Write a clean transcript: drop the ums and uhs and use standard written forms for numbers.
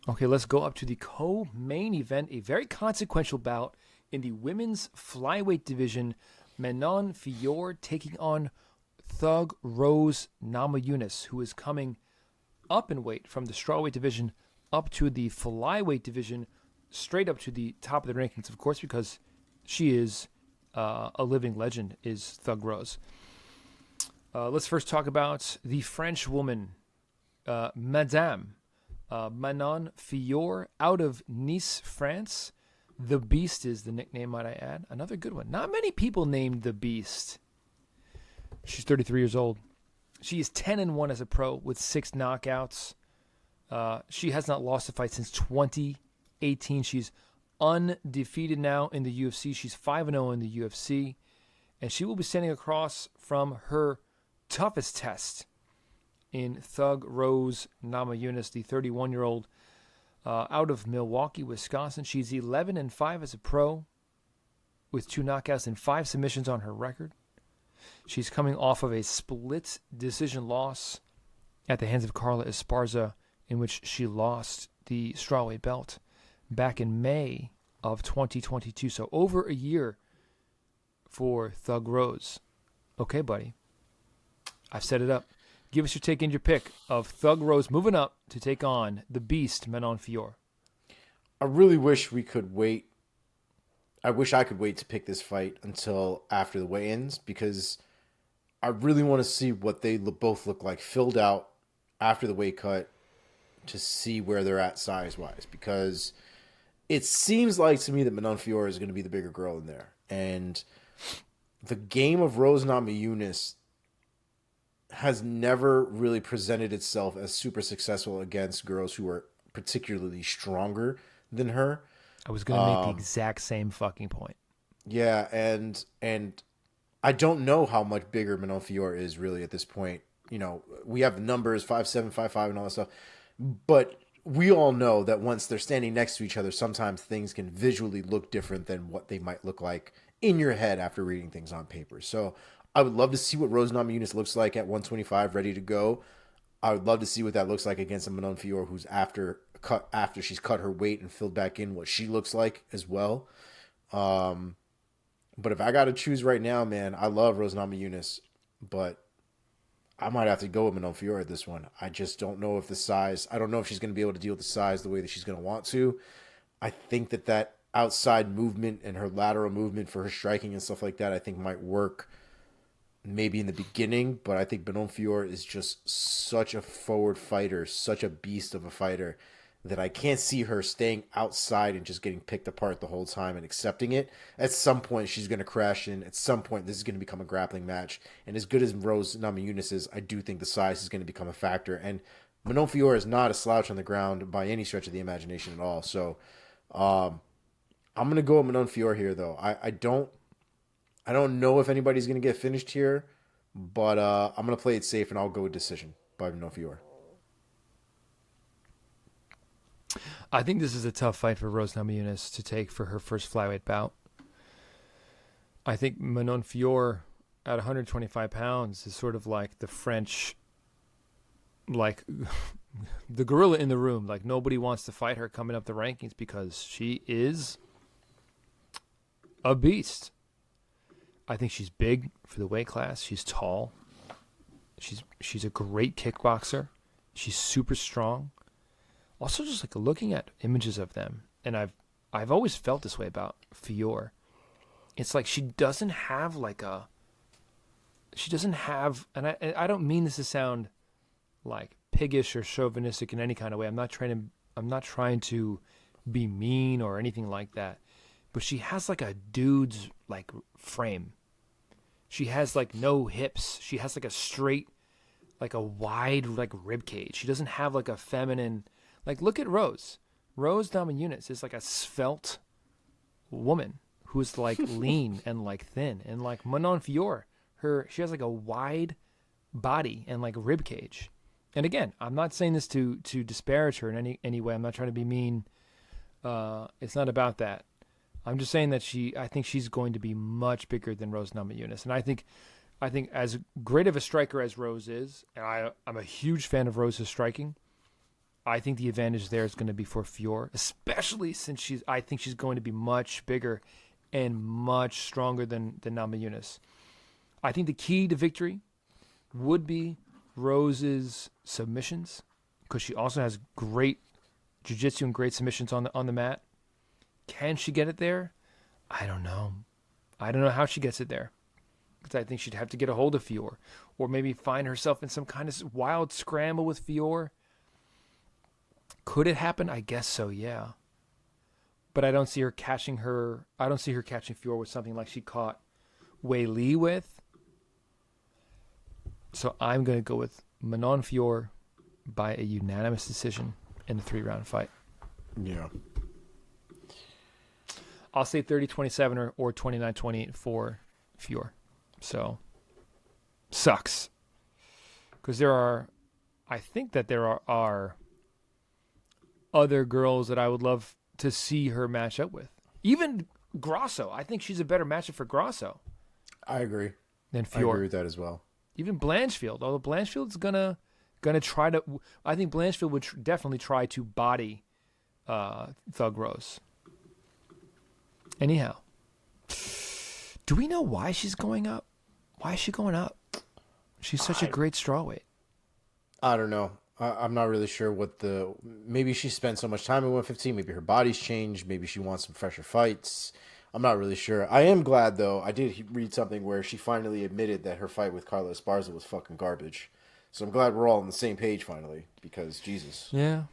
Okay, let's go up to the co-main event, a very consequential bout in the women's flyweight division. Manon Fiorot taking on Thug Rose Namajunas, who is coming up in weight from the strawweight division up to the flyweight division, straight up to the top of the rankings, of course, because she is a living legend, is Thug Rose. Let's first talk about the French woman, Madame Manon Fiorot, out of Nice, France. The Beast is the nickname, might I add. Another good one. Not many people named The Beast. She's 33 years old. She is 10-1 as a pro with 6 knockouts. She has not lost a fight since 2018. She's undefeated now in the UFC. She's 5-0 in the UFC. And she will be standing across from her toughest test in Thug Rose Namajunas, the 31-year-old out of Milwaukee, Wisconsin. She's 11-5 as a pro with 2 knockouts and 5 submissions on her record. She's coming off of a split decision loss at the hands of Carla Esparza, in which she lost the strawweight belt back in May of 2022. So over a year for Thug Rose. Okay, buddy. I've set it up. Give us your take and your pick of Thug Rose moving up to take on the Beast, Manon Fiorot. I really wish we could wait. I wish I could wait to pick this fight until after the weigh-ins, because I really want to see what they both look like filled out after the weight cut to see where they're at size-wise, because it seems like to me that Manon Fiorot is going to be the bigger girl in there. And the game of Rose Namajunas has never really presented itself as super successful against girls who are particularly stronger than her. I was going to make the exact same fucking point. Yeah, and I don't know how much bigger Manon Fiorot is really at this point. You know, we have the numbers 5'7", 5'5", and all that stuff, but we all know that once they're standing next to each other, sometimes things can visually look different than what they might look like in your head after reading things on paper. So I would love to see what Rose Namajunas looks like at 125, ready to go. I would love to see what that looks like against a Manon Fiorot who's after she's cut her weight and filled back in, what she looks like as well. But if I got to choose right now, man, I love Rose Namajunas, but I might have to go with Manon Fiorot at this one. I just don't know if the size. I don't know if she's going to be able to deal with the size the way that she's going to want to. I think that outside movement and her lateral movement for her striking and stuff like that, I think might work maybe in the beginning, but I think Manon Fiorot is just such a forward fighter, such a beast of a fighter, that I can't see her staying outside and just getting picked apart the whole time and accepting it. At some point, she's going to crash in. At some point, this is going to become a grappling match. And as good as Rose Namajunas is, I do think the size is going to become a factor. And Manon Fiorot is not a slouch on the ground by any stretch of the imagination at all. So I'm going to go with Manon Fiorot here, though. I don't know if anybody's going to get finished here, but I'm going to play it safe, and I'll go with decision by Manon Fiorot. I think this is a tough fight for Rose Namajunas to take for her first flyweight bout. I think Manon Fiorot at 125 pounds is sort of like the French, like the gorilla in the room. Like nobody wants to fight her coming up the rankings because she is a beast. I think she's big for the weight class. She's tall. She's a great kickboxer. She's super strong. Also, just like looking at images of them, and I've always felt this way about Fiorot. It's like she doesn't have and I don't mean this to sound like piggish or chauvinistic in any kind of way. I'm not trying to be mean or anything like that. But she has like a dude's like frame. She has like no hips. She has like a straight, like a wide like rib cage. She doesn't have like a feminine. Like, look at Rose. Rose Namajunas is like a svelte woman who's like lean and like thin. And like Manon Fiorot, she has like a wide body and like rib cage. And again, I'm not saying this to disparage her in any way. I'm not trying to be mean. It's not about that. I'm just saying that I think she's going to be much bigger than Rose Namajunas. And I think as great of a striker as Rose is, and I'm a huge fan of Rose's striking, I think the advantage there is going to be for Fior, especially since I think she's going to be much bigger and much stronger than Namajunas. I think the key to victory would be Rose's submissions, because she also has great jiu-jitsu and great submissions on the mat. Can she get it there? I don't know. I don't know how she gets it there, because I think she'd have to get a hold of Fior, or maybe find herself in some kind of wild scramble with Fior. Could it happen? I guess so, yeah. But I don't see her catching Fior with something like she caught Wei Li with. So I'm going to go with Manon Fior by a unanimous decision in a 3-round fight. Yeah. I'll say 30-27 or 29-28 for Fior. So, sucks. Because I think that there are other girls that I would love to see her match up with. Even Grasso. I think she's a better matchup for Grasso. I agree. Than I Fior. agree with that as well. Even Blanchfield. Although Blanchfield's gonna try to. I think Blanchfield would definitely try to body Thug Rose. Anyhow, do we know why she's going up? Why is she going up? She's such a great strawweight. I don't know. I'm not really sure maybe she spent so much time at 115. Maybe her body's changed. Maybe she wants some fresher fights. I'm not really sure. I am glad, though. I did read something where she finally admitted that her fight with Carlos Esparza was fucking garbage. So I'm glad we're all on the same page finally, because Jesus. Yeah.